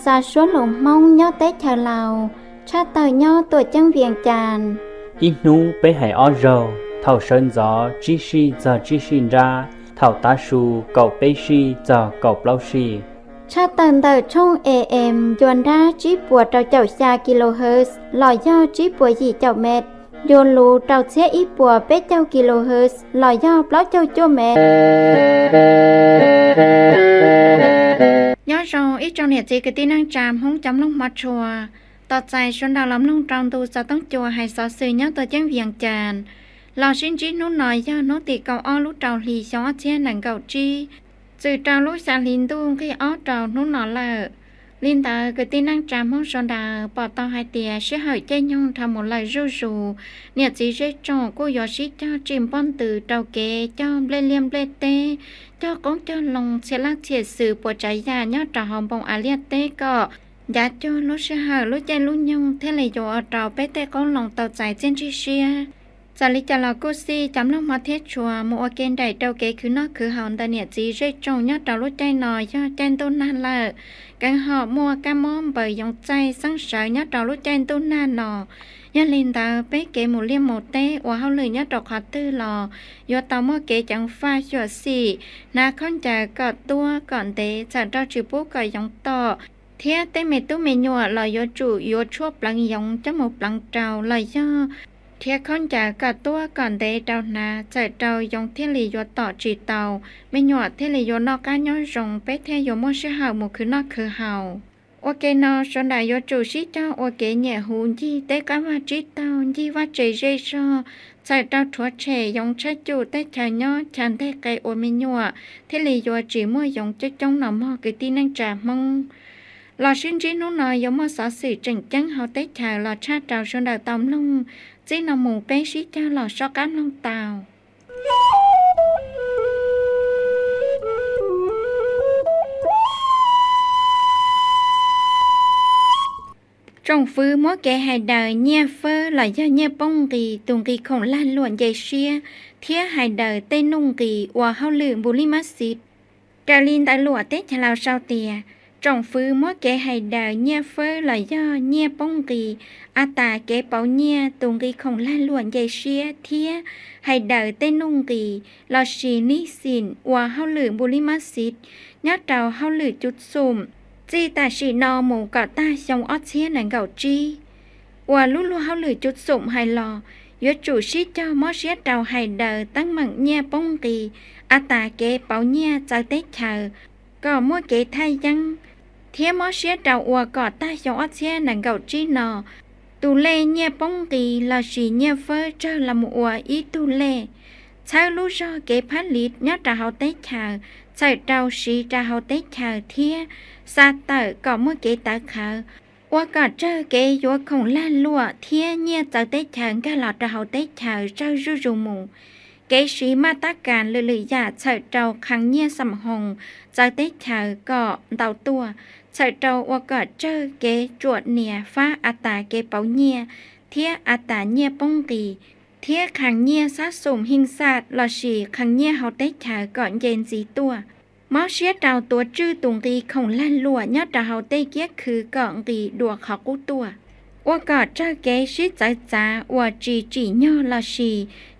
ซาชวนหลงมองย่อเต้ชาลาวชาเตยย่อตัวจังเวียงจานอีนูไปให้ออโรเท่าเชิญจอจีชีจะจีชินราเท่าตาชูเก่าไปชีจะเก่าเปล่าชีชาเตินเตอช่อง AM ยวนราจีปัวเจ้าเจ้าชากิโลเฮิรตซ์ลอยย่อจีปัวยี่เจ้าเม็ดโยนรูเจ้าเสียอีปัวเป็ดเจ้ากิโลเฮิรตซ์ลอยย่อเปล่าเจ้าจั่วเม็ดย่อจงอีจงเนี่ยจีกตีนั่งจามห้องจำลงมาชัวต่อใจชนดาวล้ำลงตรองตูจะต้องจัวให้สอสื่อย่อตัวจังเวียงจานลอชินจีนู้นหน่อยย่อโนติเกาอ้อลูกเจ้าหลีชงอ้อเชียนหนังเก่าจีสื่อเจ้าลูกสาลินตุ้งที่อ้อเจ้านู้นหน่อละลินตากตีนั่งจามห้องชนดาวปอดตอให้เตียเชื่อเหยเจยงทำหมดเลยรูสูเนี่ยจีเจจงกูยอชิเจ้าจิมป้อนตือเจ้าเกเจ้าเบลเลียมเบลเตเจ้าก้องเจ้าลงเชลักเฉียดสื่อปวดใจยาย่อจ่าหอมบงอาเลียเต้ก็ยาโจลูกเชื่อเหยลูกใจลูกยงเทเลยโยเจ้าไปเต้ก้องลงต่อใจเจนชิเชียจาริจาลากุซีจำลงมาเทชัวมัวเกนไดเจ้าเกคือนอกคือหอนตาเนี่ยจีเจจงย่อจ่าลูกใจหน่อยย่อใจต้นนั่นละกันหอบมัวกะมอมเบยยองใจสังเสยย่อจ่าลูกใจต้นนั่นหนอย่าลินตาไปเกหมูเลี้ยมหมูเต้ว่าเฮาเลยย่อดอกขาตื้อหลอย่อตามัวเกจังฟ้าชัวสีนาค้อนจะกอดตัวก่อนเตจะเจ้าจิปุ๊กก็ยองต่อเทียเต้เมตุเมญัวลอยจู่ยชั่วปลังยองจมูกปลังเจ้าลอยย่อเทียค้อนจะกอดตัวก่อนเตเจ้านาใจเจ้ายองเทียลียต่อจีเตาเมญัวเทียลียนอกการย้อนรงไปเทียยมัวชื่อเฮาหมู่คือนอกคือเฮาโอเคนอชนได้ยจู่ชิเจ้าโอเคเนี่ยหูยี่เต้กะว่าจีเตายี่ว่าเจเจชอใจเจ้าถั่วเฉยยองชัดจู่เต้ชายย่อฉันเต้ไกโอเมญัวเทียลียจีมัวยองจะจ้องหน่อมอคือตีนั่งจ่ามงลอชินจีนู้นน้อยยมสอสื่อจังจังเฮาเต้ชายลอชาเจ้าชนได้ตอมลงจีนหมูเป้ชิเจ้าลอชอกันลงเตาtrong phứ mỗi kẻ hài đời nhẹ phơ là do nhẹ bông kỳ tùng kỳ khổng lan luận dây xia thía hài đời tây nung kỳ và hao lượng bù li mát xịt trà linh tại lụa tết chả lao sao tìa trong phứ mỗi kẻ hài đời nhẹ phơ là do nhẹ bông kỳ a tà kẻ bảo nhẹ tùng kỳ khổng lan luận dây xia thía hài đời tây nung kỳ là xì ní xỉn và hao lượng bù li mát xịt nhát trào hao lượng chút xùmจีตาชีนอหมูกะตาชงออเชียนังเก่าจีว่าลุลุเฮาหรือจุดสุ่มไฮลอยจู่ชิเจ้ามอเชียเจ้าไฮเดอตั้งมังเนียป้องกีอาตาเกเปาเนียใจเต้เชอก็มัวเกไทยยังเทียมอเชียเจ้าอวกอตาชงออเชียนังเก่าจีนอตูเล่เนียป้องกีลาชีเนียเฟอเจ้าละมัวอีตูเล่ชายลูจอเกพันลิดยัดจะเฮาเต้เชอใส่เจ้าชีจะเฮาเต้เชอเทียซาเตอก็เมื่อเกตาเขาว่าก็เจอเกยว่าคงล้านลัวเทียเนี่ยจะเตะเฉิงก็หลอดจะเฮาเตะเฉิงเจ้าจูจูหมูเกสีมาตาการเลยอยากใส่เจ้าขังเนี่ยสำหงจะเตะเฉิงก็เต่าตัวใส่เจ้าว่าก็เจอเกจวดเนี่ยฟ้าอัตาเกเป่าเนี่ยเทียอัตาเนี่ยป้องกีเทียขังเนี่ยซาสุ่มหิงซาดหลอสีขังเนี่ยเฮาเตะเฉิงก่อนเย็นสีตัวมอเชียดาวตัวจื้อตุงกีของลั่นลัวยอดดาวเต้เกียคือกองกีดัวเขากู้ตัวว่ากอดเจ้าเกชิใจจ้าว่าจีย่อละชี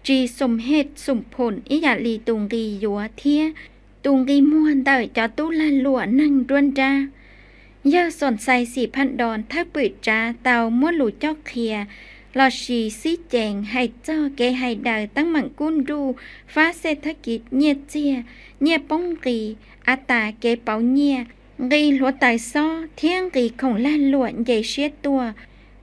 จีสมเหตุสมผลอีหยาลีตุงกียัวเทียตุงกีม้วนเตยจอตู้ลั่นลัวนั่งดวนจ้าเยอะสนใส่4,000 ดอนถ้าปืดจ้าเตาม้วนหลุดเจ้าเคียลอชีซีแจงให้เจ้าเกให้ดาวตั้งหมั่งกุ้นดูฟ้าเศรษฐกิจเงียเจียเงียป้องกีอาตาเกเป่าเงียกีหลัวไตซ้อเที่ยงกีของล้านหลวนใหญ่เชียตัว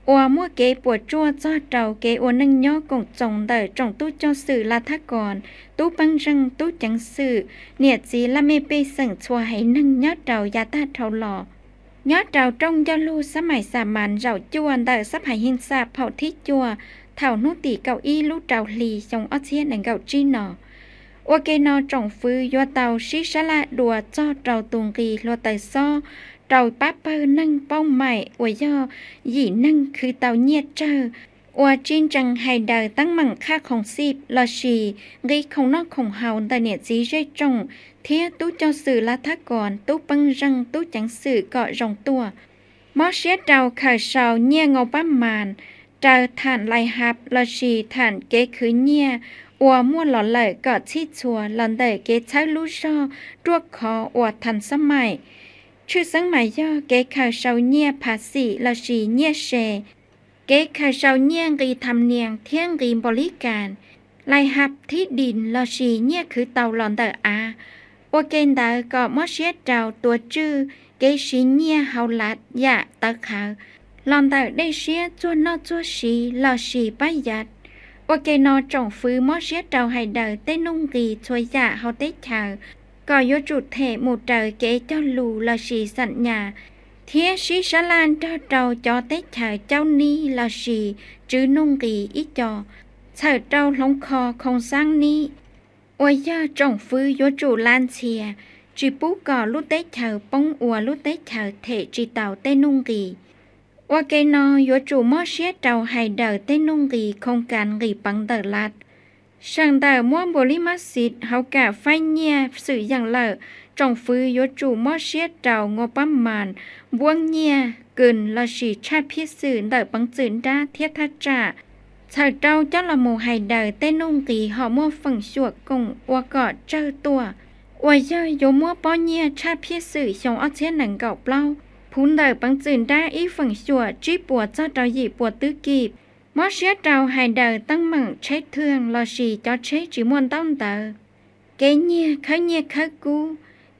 อัวมัวเกปวดจั่วจ้อเจ้าเกอัวนั่งย่อกงจงเตอจงตู้เจ้าสื่อลาทกรตู้ปังจังตู้จังสื่อเนี่ยจีละเมเปสั่งชัวให้นั่งย่อเจ้ายาตาเท่าหล่อยอดเราจงยาลูสมัยสามัญเราจวนแต่สับหายหินสาเผาที่จัวเท่านุตีเก้าอี้ลูเจ้าหลีจงออเชียนเก่าจีนอโอเคนอจงฟื้อยัวเตาชิชละดัวจ้อเราตุงกีลัวไตซ้อเราป้าเปอนั่งป้องใหม่อวยย่อหยีนั่งคือเตาเนียเจอ ว่าจินจังให้เดอตั้งมั่งค่าของซีบลอชีรีของนอกของเฮาแต่เนี่ยจีเจจงเทียตู้เจ้าสื่อละทะก่อนตู้ปังรังตู้จังสื่อเกาะรองตัวมอเชียเจ้าข่าวเชาเนี่ยงอป้ามานเจอฐานไลฮับลอชีฐานเกคือเนี่ยอัวมั่วหล่อเลยเกาะที่ชัวหล่อนเดอเกใช้ลูชอรวกคออัวทันสมัยชื่อสังหมายย่อเกข่าวเชาเนี่ยภาษีลอชีเนี่ยเชเก๋ข่าวเช้าเนียงรีทำเนียงเที่ยงรีบริการไล่หับที่ดินลอชีเนี่ยคือเตาหลอนเตออาว่าเกณฑ์เตอก็มอเชียเจ้าตัวจื้อเกชีเนี่ยเฮาลัดยะตะขาวหลอนเตอได้เชียจวนนอจัวชีลอชีประหยัดว่าเกนอจงฟื้นมอเชียเจ้าให้เดอเต้นุ่งรีช่วยยะเฮาเต้ขาวก็ยจุดเทหมู่เตอเกเจ้าลูลอชีสัญญาเทียชิชลานเจ้าเจ้าจอเต้เฉยเจ้านี้ลาชีจื้อนุ่งกีอีจอเฉยเจ้าลงคอของสร้างนี้อวยย่าจงฟื้ยจูลานเชียจีปูก่อลุเต้เฉยป้องอัวลุเต้เฉยเทจีเต่าเต้นุ่งกีว่าเกนอยจูมอเชียเจ้าให้เดอเต้นุ่งกีโครงการกีปังเดอลัดช่างเดอม่วงบริมาสิทธิ์เฮากะไฟเนี่ยสื่ออย่างเลอจงฟื้ยจูมอเชียเจ้างอปั๊มมานบวงเนี่ยเกินลาชีชาพิสื่อเดอปังจืนดาเทียทัจจะชาวเจ้าเจ้าละโมไฮเดอเต้นุ่งกีหอมัวฝั่งชั่วกงอวกอดเจ้าตัวอวยย่อยโยมัวป้อเนี่ยชาพิสื่อชงเอาเชียนหนังเก่าเปล่าพูนเดอปังจืนดาอีฝั่งชั่วจีปัวเจ้าเจ้าหยีปัวตื้อกีบมอเชียเจ้าไฮเดอตั้งมั่งใช้เทืองลาชีเจ้าใช้จีมวนต้นเตอเกเนี่ยเขากู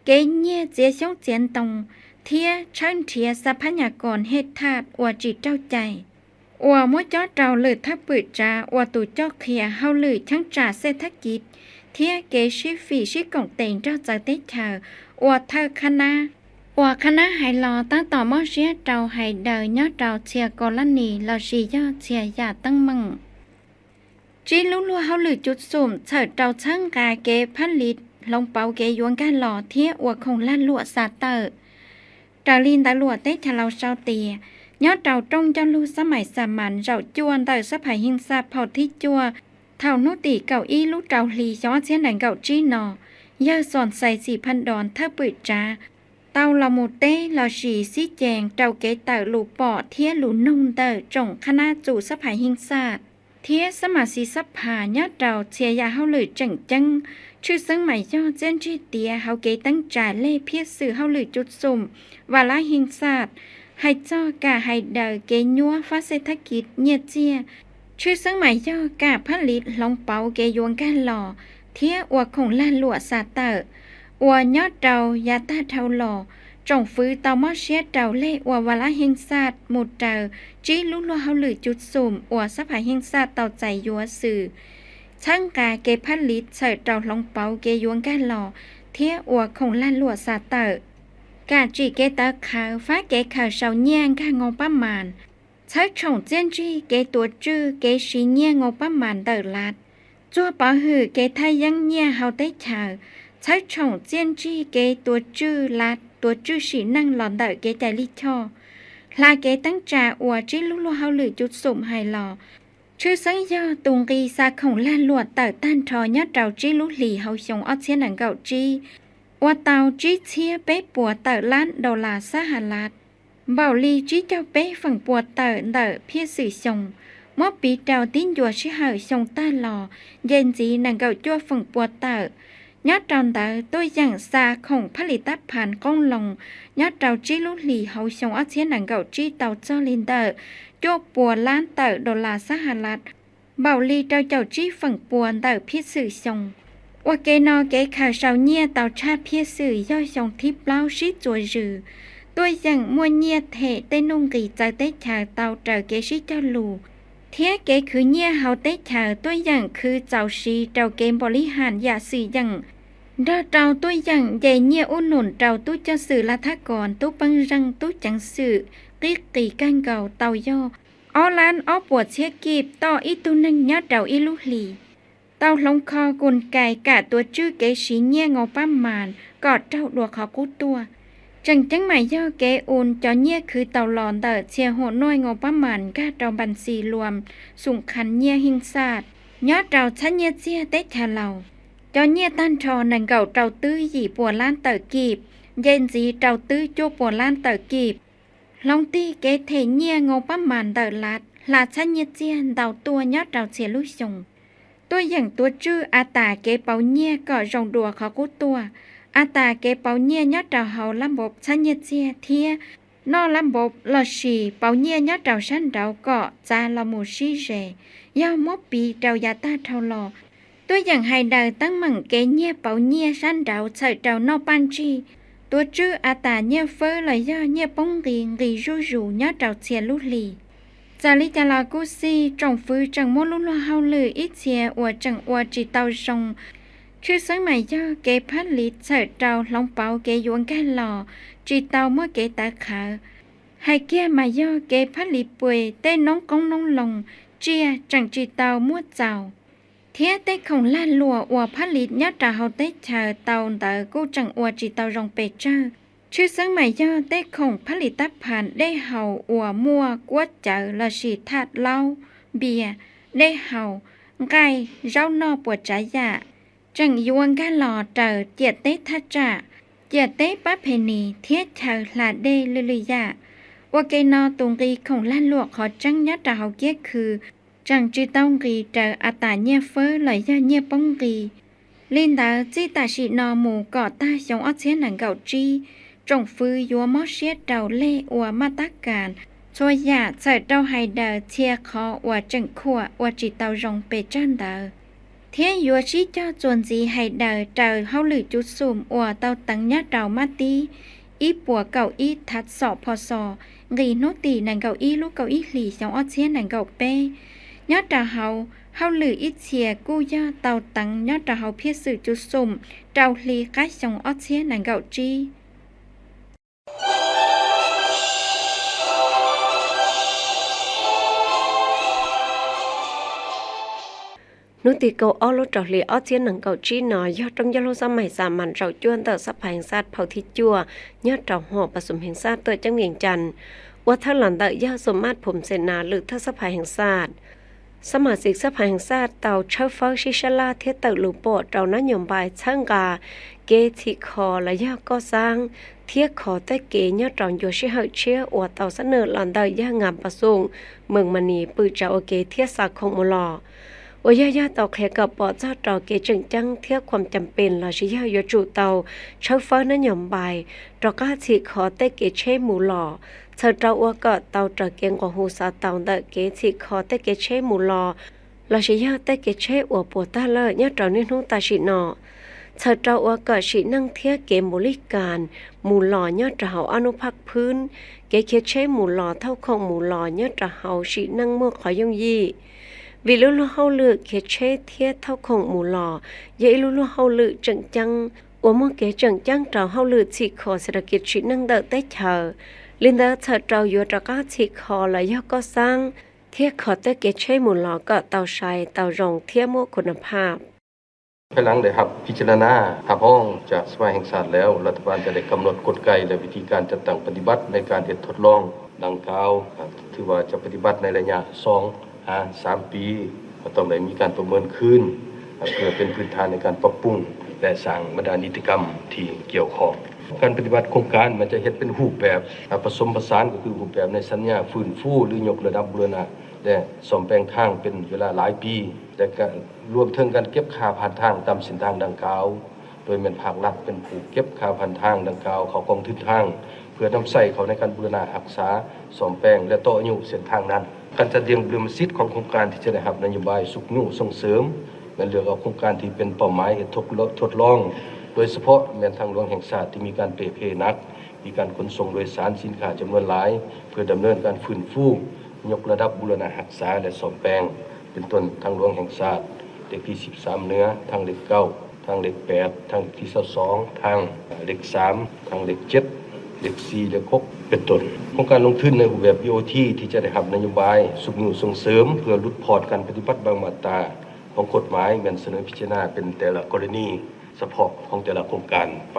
เกเนี่ยเจียชงเจียนตงเทียชันเทียสัพพยากรเฮ็ดธาตุอวจิตเจ้าใจอวมั่วจ้อเจ้าเลยถ้าปืดจาอวตุเจ้าเขียเฮาเลยทั้งจ่าเศรษฐกิจเทียเกชิฟีชิกงเต็งเจ้าใจเตเธออวเธอคณะอวคณะไฮรอตั้งต่อมอเชียเจ้าไฮเดยอเจ้าเชียกอลนีลาชียอเชียยาตั้งมั่งจีลุลัวเฮาเลยจุดสุ่มเฉิดเจ้าช่างกาเกพันลิตลงเป่าเกยวนการหล่อเทียอวคงลั่นลวดซาเตอร์ดาลินตาลวดเต้ชะเราเจ้าเตียยอดเจ้าตรงเจ้าลูสมัยสามัญเจ้าจวนเตอสะพายหิงซาเผาที่จัวเท่านุติเก่าอี้ลูกเจ้าลีย้อนเชียนหนังเก่าจีนอยาสอนใส่4,000 ดอนถ้าปืดจ้าเต้าละมูเต้ลาชีซีแจงเจ้าเกเตอลูปอเทียลูนงเตอจงคณะจู่สะพายหิงซาเทียสมาสีสภายอดเจ้าเชียยาเฮาเลยจังชื่อซึ่งหมายย่อเจนจีเตียเฮาเกตั้งจ่าเล่เพียสื่อเฮาหรือจุดสุ่มวาละหิงศาสตร์ให้จ้อกะให้เดอเกยัวฟ้าเศรษฐกิจเนียเจียชื่อซึ่งหมายย่อกะผลิตลงเปาเกยวนการหล่อเทียอวคงลั่นลวดซาเตอร์อวยอดเจ้ายาตาเท่าหล่อจงฟื้นเตามอเชียเจ้าเล่อวาละหิงศาสตร์หมดเตอจีลุลัวเฮาหรือจุดสุ่มอวสะพายหิงศาสตร์เตาใจยัวสื่อช่างกาเกพันลิตเฉิดเจ้าลงเปาเกยวนการหล่อเทียอวคงลั่นลวดซาเตอร์กาจีเกเตอขาวฟ้าเกขาวเสาเนียงข้างงประมาณใช้ชงเจียนจีเกตัวจื้อเกชีเนียงประมาณเตอลัดจัวปอหือเกไทยยังเนียเฮาได้เฉาใช้ชงเจียนจีเกตัวจื้อลัดตัวจื้อสีนั่งหลอนเตอเกใจลิชอลาเกตั้งจ่าอวจีลุลัวเฮาหรือจุดสุ่มไฮหล่อชื่อสังยอตุงกีซาของล้านลวดเต่าต้านทอยอดเต่าจีลุหลีเฮาชงออเชียนหนังเก่าจีว่าเต่าจีเชียเป๊ะปัวเต่าล้านดอลลาร์สหรัฐเบาลีจีเจ้าเป๊ะฝั่งปัวเต่าเพียสื่อชงมอปีเต่าติ้นยัวชิเหอชงต้าหล่อเย็นจีหนังเก่าจั่วฝั่งปัวเต่ายอดเต่าตัวอย่างซาของผลิตภัณฑ์ก้องลงยอดเต่าจีลุหลีเฮาชงออเชียนหนังเก่าจีเต่าจอลินเตอร์โจปัวล้านเต่าดอลลาร์สหรัฐเบาลีเจ้าจีฝั่งปวนเต่าพิสื่อชงว่าเกนอเกข่าวเสาเนียเต่าชาพิสื่อย่อยชงทิพเล่าชิจวยจือตัวอย่างมวยเนียเทเต้นุ่งกีใจเต้ชาเต่าเจ้าเกชิเจ้าลูเทียเกคือเนียเฮาเต้ชาตัวอย่างคือเจ้าชีเจ้าเกมบริหารยาสื่ออย่างดาเจ้าตัวอย่างใหญ่เนียอุ่นหนุนเจ้าตู้เจ้าสื่อละทะกรตู้ปังรังตู้จังสื่อรีกตีกันเก่าเต่าย่ออ้อล้านอ้อปวดเชียกีบต่ออีตุนึงยอดเดาอีลุหลีเต่าลงคอกลไก่กะตัวจื้อเกชีเงี่ยงอป้ามานกอดเจ้าดัวเขากู้ตัวจ จังหมายย่อเกอูนจอเนี่ยคือเตาหลอนเตอเชียโหน้อยงบประมาณกาเตาบัญชีรวมสูงคันเนี่ยหิงศาสตร์ยอดเราชั้นเนี่ยเจียเต็ชาเหล่าจอเนี่ยตั้นทอนังเก่าเตาตื้อหยีปัวล้านเตอกีบเย็นจีเตาตื้อโจปัวล้านเตอกีบลองตีเกเทเนี่ยงบประมาณเตอลัดลาชั้นเนี่ยเจียเตาตัวยอดเราเสียลุยส่งตัวอย่างตัวชื่ออาตาเกเปาเนี่ยก็รองดัวเขากู้ตัวอาตาเกเปาเนี่ยยอดเราเฮาลำบบชั้นเนี่ยเจียเทียนอลำบบลอชีเปาเนี่ยยอดเราชั้นเราก็จาละมูชีเรยาวมอปีเรายาตาเท่าหลอตัวอย่างไฮเดอร์ตั้งมั่งเกเนี่ยเปาเนี่ยชั้นเราเฉยเรานอปันจีตัวชื่ออาตาเนี่ยเฟอเลยย่อเนี่ยป้องรีรูยอดเราเชียลุลีจาลิจาลากุซีจงฟื้จังมลุลเฮาเลยอีเชียอวจังอวจีเตาจงชื่อสังหมายย่อเกพัดลิเฉยเราลองเปาเกยวนแก่หล่อจีเตาเมื่อเกตาขาให้เกียมาย่อเกพัดลิป่วยเต้น้องกงน้องลงเจียจังจีเตามั่วเจ้าเทียเต้ของล้านลัวอวพัดลิยอดเราเฮาเต้เฉยเตาเตอกู้จังอวจีเตาจงเปเจ้าชื่อสังหมายย่อเต้ของผลิตภัณฑ์ได้เฮาอัวมัวกวดเจอละชีธาตุเหล้าเบียร์ได้เฮาไก่เจ้านอปวดใจยาจังยวนกันหล่อเตอเจียเต้ทัจจะเจียเต้ป้าเพนีเทียเธอลาเดลือยาว่าเกนอตุงรีของล้านลวกขอจังยัดเราเกียคือจังจีต้องรีเตออาตาเนี่ยเฟอเลยย่าเนี่ยป้องรีลินดาจีตาชีนอหมูก่อตาชงอเชียนหนังเก่าจีจงฟื้ยัวมอเชียเดาเล่อวมาตาการช่วยยาใส่เดาไฮเดอเชียคออวจังขัวอวจีเตาจงเปจันเดอเทียยัวชีเจ้าจวนจีไฮเดอเจอเฮาหรือจุดสุ่มอวเตาตังยัดเดามาตีอีปัวเก่าอีทัดสอบพอสอรีโนตีหนังเก่าอีลูกเก่าอีหลีชงอเชียนหนังเก่าเป้ยัดเดาเฮาหรืออีเชียกู้ย่าเตาตังยัดเดาเฮาเพียสื่อจุดสุ่มเดาลีกัดชงอเชียนหนังเก่าจีนุติเกาอ้อรถจอดเลยอ้อเจียนหนังเก่าจีหน่อยยอดต้องยาโลสมัยสามันเราจวนเตอสับแห่งซาดเผาที่จั่วยอดเราห่อผสมแห่งซาดเตอจังเวียงจันทร์ว่าถ้าหลันเตอยาสมมาตรผมเสนาหรือถ้าสับแห่งซาดสมาชิกสับแห่งซาดเตาเชฟเฟอร์ชิชลาเทเตอร์ลูโปเรานโยบายช่างกาเกทิคอและยาก็สร้างเทียขอแต่เกยอดเราอยู่ชิเฮเชียอวดเตาเสนอหลันเตอยางามประสงค์เมืองมณีปืนเจ้าเกเทียสาของมลอว่ายาเตาแขกกับปอเจ้าเตาเกจังจังเทียความจำเป็นเราชิยายจูเตาเชฟเฟอร์นโยบายเราก็สิขอแต่เกเชหมูหล่อเธอเจ้าว่าก็เตาตะเกียงกว่าหูสาเตาเตเกสิขอแต่เกเชหมูหล่อเราชิยาแต่เกเชอวปวดตาเลอยอดเรานี่นุ่งตาชินอเธอเจ้าว่าก็ชินั่งเทียเกมบริการหมูหล่อยอดเราอนุพักพื้นเกเคเชหมูหล่อเท่าของหมูหล่อยอดเราชินั่งเมื่อขอยงยี่วิลุลุเฮาลือเคเชเทียเท่าของหมูหล่อยายลุลุเฮาลือจังจังว่าเมื่อเกจังจังเราเฮาลือสิขอเศรษฐกิจชินั่งเดอเตเธอลินเดอเธอเราอยู่ตะก้าสิขอและยก็สร้างเทียขอเตเกเชหมูหล่อก็เตาใช้เตารองเทียโมคุณภาพภายหลังได้รับพิจารณาหาห้องจากสภาแห่งชาติแล้วรัฐบาลจะได้กำหนดกลไกและวิธีการจัดตั้งปฏิบัติในการเฮ็ดทดลองดังกล่าวถือว่าจะปฏิบัติในระยะ2-3 ปีก็ต้องได้มีการประเมินคืนเพื่อเป็นพื้นฐานในการปรับปรุงและสร้างบรรดานิติกรรมที่เกี่ยวข้องการปฏิบัติโครงการมันจะเฮ็ดเป็นรูปแบบผสมผสานก็คือรูปแบบในสัญญาฟื้นฟูหรือยกระดับบูรณะและซ่อมแปลงทางเป็นเวลาหลายปีและก็รวมถึงการเก็บค่าผ่านทางตามเส้นทางดังกล่าวโดยแม่นภาครัฐเป็นผู้เก็บค่าผ่านทางดังกล่าวเข้ากองทุนทางเพื่อนำใช้เขาในการบูรณะรักษาซ่อมแปลงและต่ออายุเส้นทางนั้นการจัดเรียงเรื่องสิทธิ์ของโครงการที่จะได้รับนโยบายสุขนุส่งเสริมแม่นเลือกเอาโครงการที่เป็นเป้าหมายทดลองโดยเฉพาะแม่นทางหลวงแห่งชาติที่มีการเปเพนักมีการขนส่งโดยสารสินค้าจำนวนหลายเพื่อดำเนินการฟื้นฟูยกระดับบูรณะรักษาและซ่อมแปลงเป็นต้นทางหลวงแห่งชาติเลขที่13เหนือทางเลข9ทางเลข8ทางที่22ทางเลข3ทางเลข7เลข4เลข6เป็นต้นโครงการลงทุนในรูปแบบ BOT ที่จะได้รับนโยบายสุขนุส่งเสริมเพื่อลดพอร์ตการปฏิบัติบางมาตราของกฎหมายแม่นเสนอพิจารณาเป็นแต่ละกรณี เฉพาะของแต่ละโครงการไป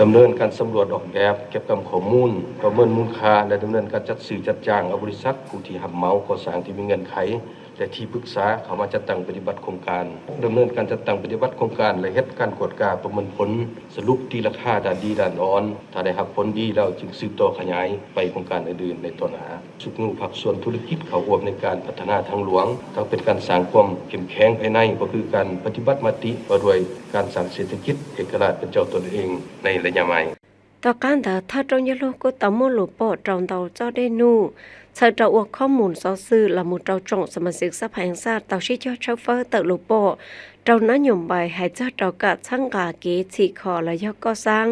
ดำเนินการสำรวจออกแบบเก็บกำข้อมูลประเมินมูลค่าและดำเนินการจัดซื้อจัดจ้างเอาบริษัทผู้ที่รับเหมาก่อสร้างที่มีเงื่อนไขและที่ปรึกษาเข้ามาจัดตั้งปฏิบัติโครงการดำเนินการจัดตั้งปฏิบัติโครงการและเฮ็ดการกวดกาประเมินผลสรุปที่ราคาด้านดีด้านอ่อนถ้าได้รับผลดีแล้วจึงสืบต่อขยายไปโครงการอื่นๆในต้นหน้าทุกหมู่ภาคส่วนธุรกิจเข้าร่วมในการพัฒนาทางหลวงทั้งเป็นการสร้างความเข้มแข็งภายในก็คือการปฏิบัติมติว่าด้วยการสร้างเศรษฐกิจเอกราชเป็นเจ้าตนเองในระยะใหม่ต่อการถ้าตรงยะโลก็ตะมโลปอตรองเตาเจ้าได้นู่เชิญจะอวกข้อมูลซอซื้อละมุเจ้าจงสมาชิกสภาแห่งชาติเตาชี้ยอดเชฟเฟอร์เตอโลปอเจ้านโยบายให้เจ้าเจ้ากะช่างกาเกฉีขอและยกก่อสร้าง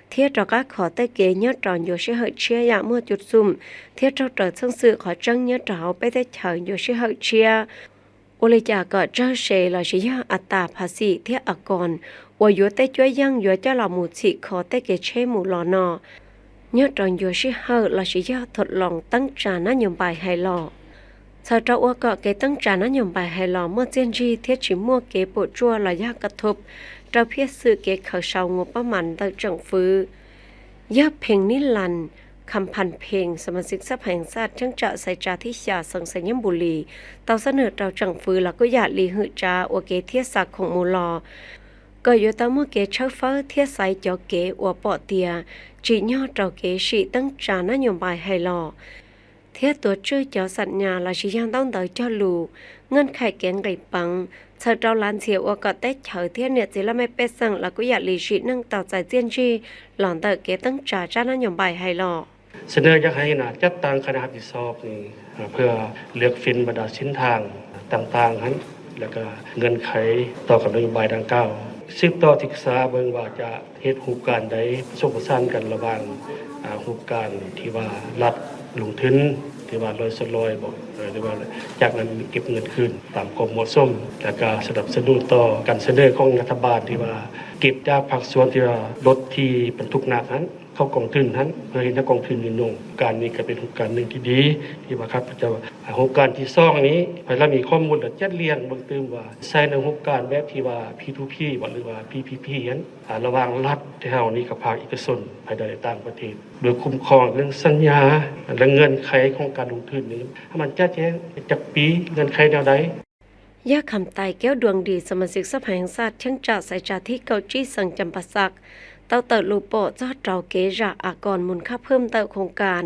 เทียเจ้ากะขอแต่เกยอดจอนอยู่ชื่อเชียยะมั่วจุดซุ่มเทียเจ้าเจ้าซึ่งซื้อขอจังยอดเจ้าไปได้เฉินอยู่ชื่อเชียอุลิจาก็เจ้าเชลชิยาอัตราภาษีเทียอากรว่าอยู่แต่ช่วยยังอยู่เจ้าละมุฉีขอแต่เกเชหมู่ลอนอยอดจอนอยู่ชื่อและชิยาทดลองตั้งจานโยบายให้รอชาวเจ้าว่าก็เกตั้งจานโยบายให้รอเมื่อเจนจีเทียชิมัวเกปวดจั่วระยะกระทบเจ้าเพียสื่อเกเขาชาวงบประมาณตั้งจังฟื้อยาเพลงนิลันคำพันเพลงสมาชิกสภาแห่งชาติช่างจะใส่จาที่ชาสังสยมบุรีเตาเสนอเจ้าจังฟื้แล้วก็อยากลีหืจาโอเกเทียศักของมูลอก็อยู่ตามเมื่อเกเชฟเฟอร์เทียใส่เจ้าเกอวปอเตียจีย่อเจ้าเกชีตั้งจานโยบายให้รอเทียตัวชื่อเจ้าสัญญาและชิยังต้องเตยเจ้าลูเงินไข่แกงไก่ปังเธอเจ้าล้านเสียว่าก็ได้เฉยเทียเนี่ยจะละไม่เป็ดสั่งแล้วก็อยากลีชีนั่งต่อใจเจียนชีหลอนเตยเกตั้งจานโยบายให้รอเสนออยากให้นะจัดตั้งคณะรับผิดชอบนี่เพื่อเลือกฟินบรรดาชิ้นทางต่างๆนั้นแล้วก็เงินไขต่อกับนโยบายดังกล่าวสืบต่อศึกษาเบิ่งว่าจะเฮ็ดรูปการใดผสมผสานกันระหว่างรูปการที่ว่ารัฐลงทุนที่ว่า100%บ่หรือว่าจากนั้นเก็บเงินคืนตามความเหมาะสมแล้วก็สนับสนุนต่อการเสนอของรัฐบาลที่ว่าเก็บจากภาคส่วนที่ว่ารถที่บรรทุกหนักนั้นเข้ากองทุนนั้นเพื่อให้นักกองทุนนี่ลงการนี้ก็เป็นโครงการนึงที่ดีที่ว่าครับจะโครงการที่2นี้ภายหลังมีข้อมูลจัดเรียงเบิ่งตึมว่าใช้ในโครงการแบบที่ว่า P2P บ่หรือว่า PPP นั้นระหว่างรัฐที่เฮานี้กับภาคเอกชนภายในต่างประเทศโดยคุ้มครองเรื่องสัญญาและเงินไขของการลงทุนนี้ให้มันชัดแจ้งจักปีเงินไขแนวใดยาคำไตแก้วดวงดีสมาชิกสภาแห่งชาติเชิงจะใส่จาที่เกาจี้สังจำปาสักเตาเติร์ลูโปเจ้าเจ้าเกจาอากรมูลค่าเพิ่มเติมโครงการ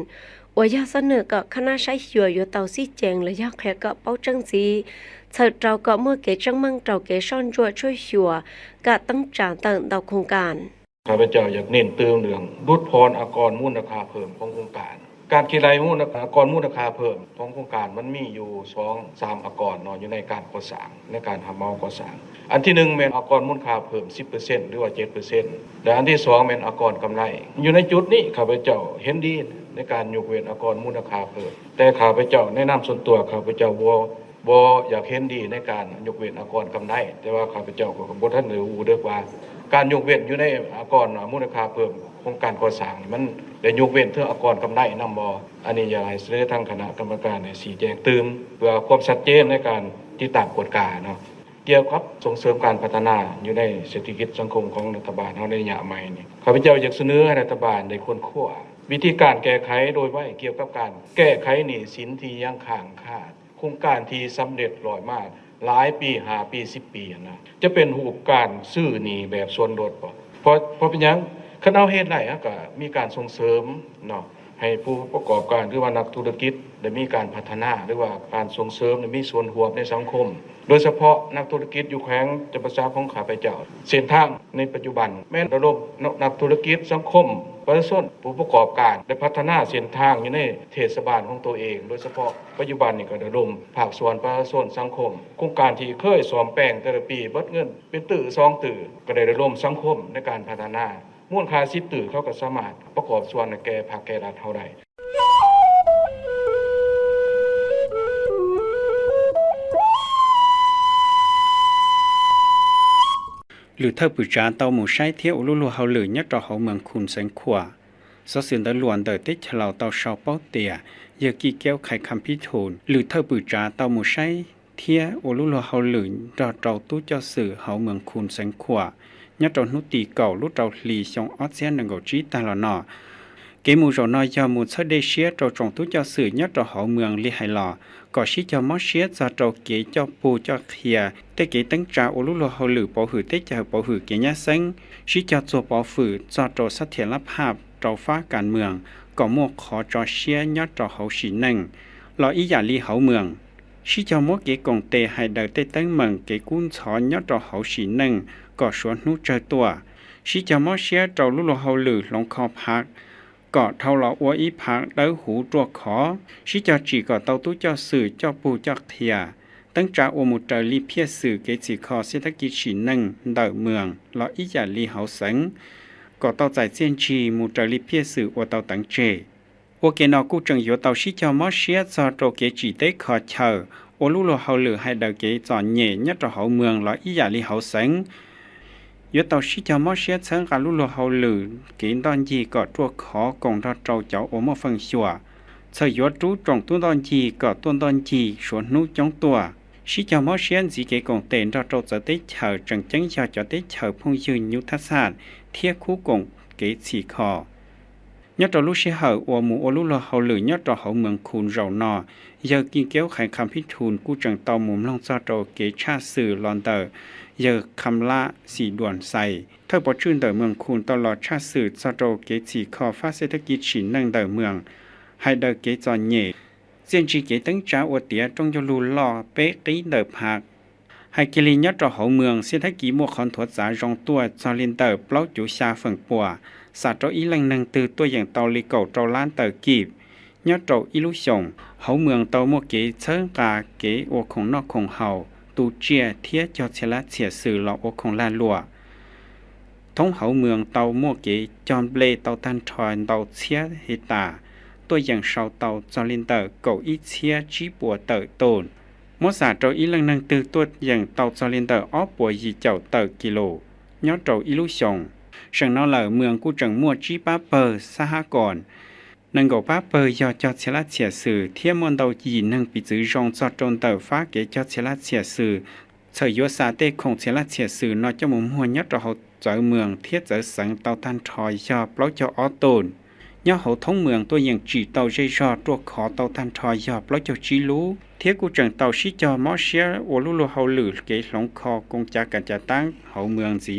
อวยาเสนอกับคณะใช้หัวอยู่เตาซี่แจงและยาแคกับเป้าจังสีเฉิดเจ้าก็เมื่อเกจังมั่งเจ้าเกซ่อนจั่วช่วยหัวกะตั้งจานเติมเตาโครงการข้าพเจ้าอยากเน้นเติมเรื่องลดพรอากรมูลค่าเพิ่มของโครงการการคิดรายมูลอากรมูลค่าเพิ่มของโครงการมันมีอยู่ 2-3 อากรเนาะอยู่ในการก่อสร้างในการทำเมาก่อสร้างอันที่1แม่นอากรมูลค่าเพิ่ม 10% หรือว่า 7% และอันที่2แม่นอากรกำไรอยู่ในจุดนี้ข้าพเจ้าเห็นดีในการยกเว้นอากรมูลค่าเพิ่มแต่ข้าพเจ้าแนะนำส่วนตัวข้าพเจ้าบ่อยากเห็นดีในการยกเว้นอากรกำไรแต่ว่าข้าพเจ้าก็บ่ทันได้รู้เด้อว่าการยกเว้นอยู่ในอากรมูลค่าเพิ่มโครงการก่อสร้างมันได้ยกเว้นเพื่ออากรกำไรนำบ่อันนี้อยากให้เสนอทางคณะกรรมการได้ชี้แจงเติมเพื่อความชัดเจนในการติดตามกฎกาเนาะเกี่ยวกับส่งเสริมการพัฒนาอยู่ในเศรษฐกิจสังคมของรัฐบาลเฮาในระยะใหม่นี่ข้าพเจ้าอยากเสนอให้รัฐบาลได้ค้นคว้าวิธีการแก้ไขโดยไว้เกี่ยวกับการแก้ไขหนี้สินที่ยังค้างคาโครงการที่สำเร็จร้อยมาหลายปี5ปี10ปีนะจะเป็นรูปการซื้อหนี้แบบส่วนลดบ่เพราะเป็นหยังคันเอาเฮ็ดได้ก็มีการส่งเสริมเนาะให้ผู้ประกอบการหรือว่านักธุรกิจได้มีการพัฒนาหรือว่าการส่งเสริมได้มีส่วนร่วมในสังคมโดยเฉพาะนักธุรกิจอยู่แขวงจำปาสักของข้าพเจ้าเส้นทางในปัจจุบันแม้ระดมนักธุรกิจสังคมประชาชนผู้ประกอบการได้พัฒนาเส้นทางอยู่ในเทศบาลของตัวเองโดยเฉพาะปัจจุบันนี่ก็ระดมภาคส่วนประชาชนสังคมโครงการที่เคยซ่อมแปลงแต่ละปีเบิดเงินเป็นตื้อ2ตื้อก็ได้ระดมสังคมในการพัฒนามูลค่า10ตื้อเขาก็สามารถประกอบส่วนแก่ภาคแก่รัฐเฮาได้หรือเธอผู้จานเตาหมู่ใช้เที่ยวลุลัวเฮาเลยยัดต่อเฮาเมืองคุณแสงขวาสะเสียนตะลวนเตอติฉลาวเตาชาวเป้าเตียเยากี่แก้วไข่คำพิทูลหรือเธอผู้จานเตาหมู่ใช้เที่ยวลุลัวเฮาเลยต่อเจ้าตู้เจ้าสื่อเฮาเมืองคุณแสงขวา nhớ trong nút tì cầu lúc đầu lì xong ót xén nâng cầu trí ta là nọ cái mù rầu nói do một số đề xía trâu trồng tú cho sự nhớ trâu hậu mường li hay lò có xí cho mót xía cho trâu kế cho bù cho khìa tế kế tấn trả ô lúc lô hậu lử bảo hử tế cho bảo hử kế nhá xanh xí cho chùa bảo phử cho trâu sát thiện lắp hạp trâu phá cản mường có một khó cho xía nhớ trâu hậu xí nâng lò ý giả li hậu mường xí cho mót kế cổng tê hay đời tế tấn mừng kế cuốn chó nhớ trâu hậu xí nâng có xuống nút chơi tua xí cho mót xía trâu lúc lô hậu lử lông kho phạc có thâu lọ uống ít phẳng đỡ hủ trua khó, chỉ cho chỉ có tàu tú cho sự cho bù cho thìa, tăng trả uống một trời ly phía sự cái chỉ khó sẽ thắc kỹ chỉ nâng đỡ mường lọ ít giả ly hậu sánh, có tàu giải chiên trì một trời ly phía sự uống tàu tăng trề, uống cái nọ cũng chẳng yếu tàu chỉ cho mót xía cho trâu cái chỉ tế khó chờ, uống lúc lọ hậu lử hay đỡ cái chọn nhẹ nhất cho hậu mường lọ ít giả ly hậu sánh. Yếu tàu sĩ cho mót xế sáng cả lúc lô hậu lử kiến đòn gì có trua khó cùng ra trâu cháu ổ một phần xùa. Sở yếu trú trồng tuôn đòn gì có tuôn đòn gì xuống nút chống tùa. Sĩ cho mót xế gì kế cùng tên ra trâu trở tế chờ trần chánh cho tế chờ phong dư nhu thác sản thiết khu cùng kế chỉ khó. Nhất trâu lúc xế hở ổ mũ ổ lúc lô hậu lử nhất trâu hậu mường khùn rầu nò. Giờ kinh kéo khải khám phít thùn cú trần tàu mùm long cho trâu kế tra sử lòn tờ. Giờ cam laสีด่วนใส่เธอบ่ชื่นเดอเมืองคุณตลอดชาติสื่อจะโตเกจีคอฟ้าเศรษฐกิจฉินนั่งเดอเมืองให้เดอเกจอนเย่เจียนจีเกตั้งจ้าอวดเตียจงจะรูล่อเป๊ะตีเดอผักให้กิริยะจะหอเมืองเศรษฐกิจมัวคอนถวดสารองตัวจอลินเดอเปล่าจูชาฝั่งปัวสาโตอีลังนังตือตัวอย่างเตาลีเก่าเตาล้านเตอกีบยอดโตอีลุชงหอเมืองเตามัวเกเชิงกาเกอวของนอกของเฮาตูเจียเทียจอเชละเฉียสื่อหลอกของลานลัวท้องเขาเมืองเตามั่วเกจอมเบลเตาตันทอยเตาเชียเฮตาตัวอย่างชาวเตาจอลินเตอร์เก่าอีเชียจีปัวเตอร์โตนมอสาโจอีลังนังตือตัวอย่างเตาจอลินเตอร์อ้อปัวยีเจ้าเตอร์กิโลยอดโจอีลุชงเชิงนอเหล่าเมืองกูจังมั่วจีป้าเปอร์สหกรณ์นังกป้าเปยอจอเชลเฉียสื่อเทียมมันดาวยีนังปิจือจงจอดจนเตอฟ้าเกจอเชลเฉียสื่อเฉยยศาเตคงเชลเฉียสื่อนอจมุมหัวยัดเราเจอเมืองเทียเจอสังเตาทันทอยยอเปล่าจอออตูนย่อเขาท้องเมืองตัวอย่างจีเตาเจจอตัวขอเตาทันทอยยอเปล่าจอจีรู้เทียกูจังเตาชิจอมอเชียโอลุโลเฮาหลือเกหลงคอกงจากกันจะตั้งเขาเมืองสี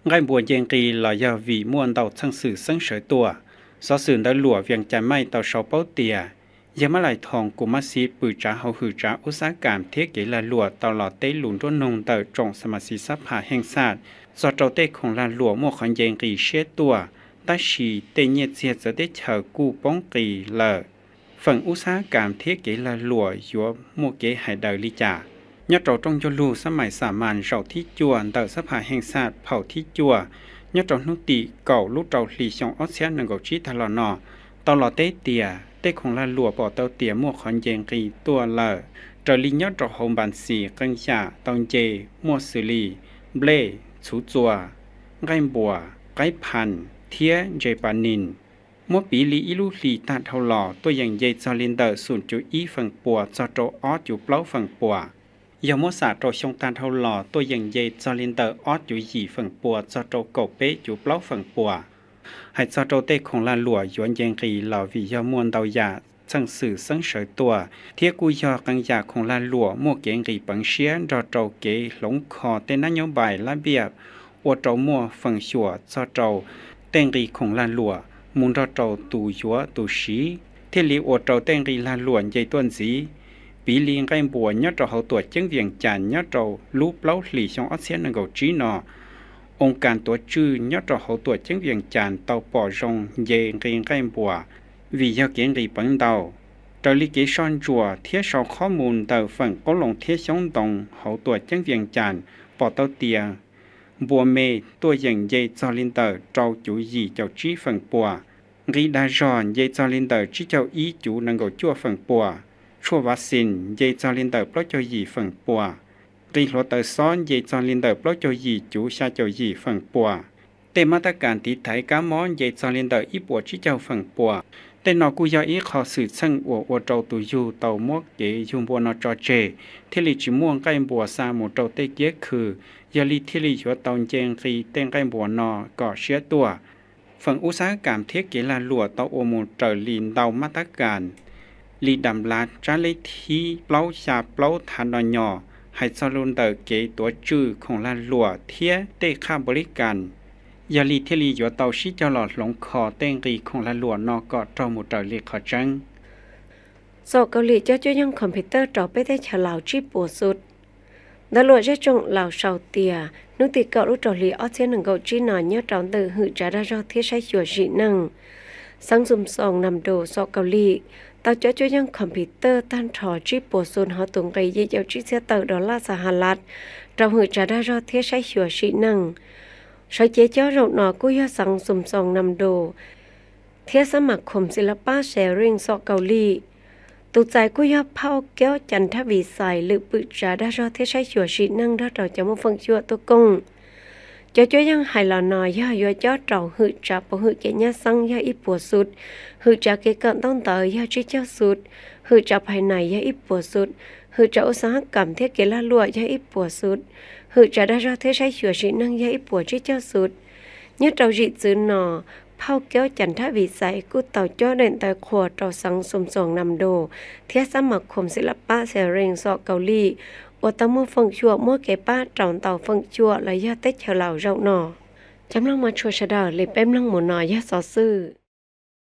ไงบัวเยงกีลอยาวีม่วนเตาทั้งสื่อสังเฉยตัวสอสื่อได้หลัวเวียงใจไม่ต่อชาวเป้าเตียยามาไหลทองกุมาซีปือจ้าเฮาหือจ้าอุตสาหกรรมเทเกลาหลัวตลอดเตหลุนต้นนงเตอจงสมาชิกสภาแห่งชาติสอดเจ้าเตของลาหลัวมั่วขันเยงกีเชตัวตัชีเตเนียเจียจะได้เฉอกูป้องกีเลอฝั่งอุตสาหกรรมเทเกลาหลัวยัวมั่วเกหายเดอลิจ่ายัดเราจงยลูสมัยสามัญเราที่จวนเตอสภาแห่งชาติเผาที่จัวยัดเรานุติเก่าลูกเราหลีชงออเซียนหนึ่งกับชีทะลอนอตลอดเตเตียเตของลาหลัวปอเตาเตียมั่วขอนเยงกีตัวเลอจอลิยัดเราโฮมบันสีกังชาตองเจมั่วสุลีเบลชูจัวไก่บัวไก่พันเทียเจปานินมั่วปีลีอิลูลีตาเท่าหล่อตัวอย่างเยจอลินเดอร์ศูนย์จุอีฝั่งปัวจอโจอออยู่เปล่าฝั่งปัวยามศาสตร์โตชงตาเท่าหล่อตัวอย่างเยจอลินเตอร์ออดอยู่หีฝั่งปัวจอโตเก่าเป๊ะอยู่เปล่าฝั่งปัวให้จอโตเตของลาหลัวย้อนเยงกีเหล่าวิยามวนดาวยาจังสื่อสังเฉยตัวเทียกุยอกังยาของลาหลัวมั่วเกงกีปังเชียนจอโตเกหลงคอเตนนโยบายระเบียบอวดโตมั่วฝั่งชัวจอโตเตงกีของลาหลัวมุนจอโตตูยัวตูชีเทลีอวดโตเตงกีลาหลัวใหญ่ต้นสีปีลิงไก่บัวยัดเราเขาตัวจังเวียงจันยัดเราลูปเล้าหลีชงออเซียนนกจีนอองค์การตัวจื้อยัดเราเขาตัวจังเวียงจันเตาปอจงเยงไก่บัววิยาเกงรีปังเตาเตลิเกชอนจัวเทียชอข้อมูลเตาฝั่งก็ลงเทียชงตรงเขาตัวจังเวียงจันปอเตาเตียบัวเมตัวอย่างเยจอลินเตอร์เจ้าจูยีเจ้าจีฝั่งปัวรีดาจอนเยจอลินเตอร์จีเจ้าอีจูนังกจั่วฝั่งปัวชั่ววัสินเยจอลินเตอร์ปล้อยเจ้าหยีฝั่งปัวรีโรเตอร์ซ้อนเยจอลินเตอร์ปล้อยเจ้าหยีจูชาเจ้าหยีฝั่งปัวเตมาตรการติดไถกามอนเยจอลินเตอร์อีปัวชิเจ้าฝั่งปัว แต่นอกูยออีขอสื่อซึ่งอัวเจ้าตุอยู่เต่ามวกเกยุมบัวนอจอเจที่ลิจิม่วงใกล้บัวซาหมูเจ้าเตเกียคือยาลิที่ลิจัวเตาเจงรีเต้งใกล้บัวนอก่อเชื้อตัวฝั่งอุตสาหกรรมเทเกลาลัวเตาโอมูเจอลีนเตามาตรการลีดำลาจาเลทีเปล่าชาเปล่าทานอยอให้ซาลุนเตอเกตัวจื้อของลาลัวเทียเตค่าบริการยาลีเทลีอยู่เตาชิจลอดหลงคอเต้งรีของลาลัวนอกอดเจ้าหมูเตอเลีขอจังสอกเกาหลีจะช่วยยังคอมพิวเตอร์ต่อไปได้ฉลาวจีปัวสุดดาลัวจะจงเหล่าชาวเตียนุติเกาลูกจอลีออเซียนหนึ่งเกาจีนอนเนื้อจอนเตอหือจะได้รอที่ใช้ชัวจีนังสังซุมซองนำโดสอกเกาหลีตาจะช่วยยังคอมพิวเตอร์ตั้นถอจีปัวสุดหอตุงไกยี่เจ้าจีเสียเตอดอลลาร์สหรัฐเราหือจะได้รอที่ใช้ชัวจีนังใช้เจ้าเจ้าเราหนอกุยสังซุมซองนำโดเทียสมัครคมศิลปะแชร์ริงสอกเกาหลีตุใจกุยเผาแก้วจันทวีใสหรือปึจาได้รอที่ใช้ชัวชีนั่งเราจะมาฟังชัวตัวกงจะช่วยยังหายหลอนอย่าย่อเจ้าเราหือจะปะหือเกญาสังย่าอีปัวสุดหือจะเกกันต้องเตยย่าชี้เจ้าสุดหือจะภายในย่าอีปัวสุดหือจะอุตสาหกรรมเที่เกลาลัวย่าอีปัวสุดหือจะได้รอที่ใช้ชัวชีนั่งย่าอีปัวชี้เจ้าสุดเนี่ยเราจีจืนหนอเผาแก้วจันทวิสัยกูเต่าจ้อเด่นแต่ขวดต่อสังสมสองนำโดเทียสมัครคมศิลปะเสริงสอกเกาหลีอตมัวฟังชัวมัวเกป้าจอนเต่าฟังชัวและยาเต็ดเฉลาเจ้าหนอจำลังมาชัวชะดาเลยเป้มลังหมูนอยาสอซื่อ